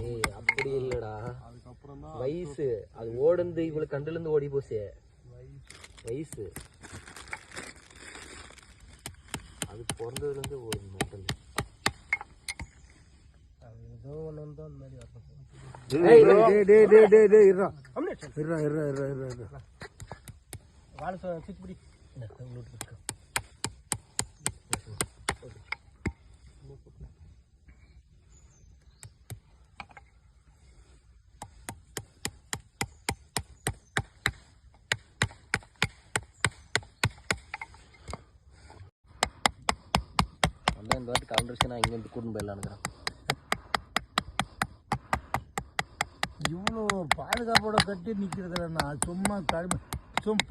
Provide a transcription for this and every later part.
ஏய் அப்படி இல்லடா, வயசு அது ஓடுந்து இவளுக்கு கண்டுல இருந்து ஓடி போச்சு. வயசு அது பிறந்ததுல இருந்து ஓடுது மெட்டல். ஏதோ ஒன்று வந்து அந்த மாதிரி வாழை சுத்திப்பிடி இந்த வாட்டி கலந்துருச்சுன்னா இங்கேருந்து கூட்டின்னு போயிடலான்னுக்கிறேன். இவ்வளோ பாதுகாப்போட கட்டி நிற்கிறதுல நான் சும்மா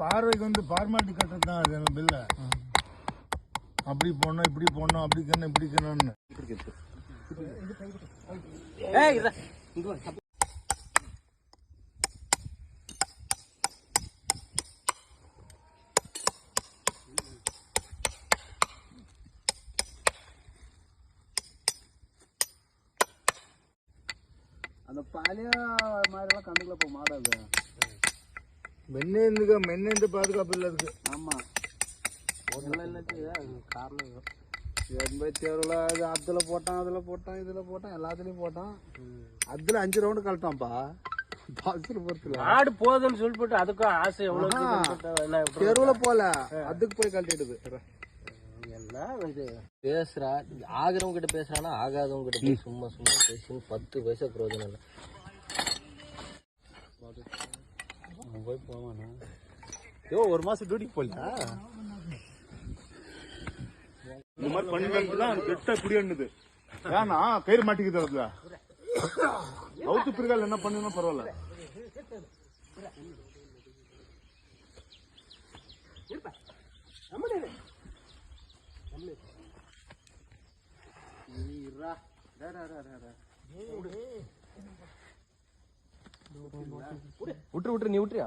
பார்வைக்கு வந்து ஃபார்மாலிட்டி கட்டுறது தான் அது பில்லை. அப்படி போடணும் இப்படி போடணும் அப்படி கண்ணு இப்படி கண்ணு. அந்த பழைய மாதிரிலாம் கண்டுக்கல இப்போ மாடாது மென்னு பாதுகாப்பு இல்லை அதுக்கு. ஆமாம் காரணம் தேர்வில் அது அதில் போட்டான் இதில் போட்டான் எல்லாத்துலேயும் போட்டான். அதில் 5 ரவுண்டு கழட்டான்ப்பா பாக்ஸில் பொறுத்துல. ஆடு போதுன்னு சொல்லி போட்டு அதுக்கும் ஆசை எவ்வளோ தெருவில் போல அதுக்கு போய் கழட்டிடுது. என்ன இது பேசுறா, ஆகிறவங்க கிட்ட பேசுறானா ஆகாதவங்க கிட்ட போய் சும்மா பேசி 10 பைசா பிரயோஜனம் இல்லை. போய் போவானா ஒரு மாசம் டியூட்டிக்கு போகல. இந்த மாதிரி பண்ணிதான் கெட்ட குடியாண்டுது. ஏன்னா கயிறு மாட்டிக்குது அதுல அவுத்து பிறகால் என்ன பண்ணுன்னா பரவாயில்ல. விட்டு நீ விட்டுறியா?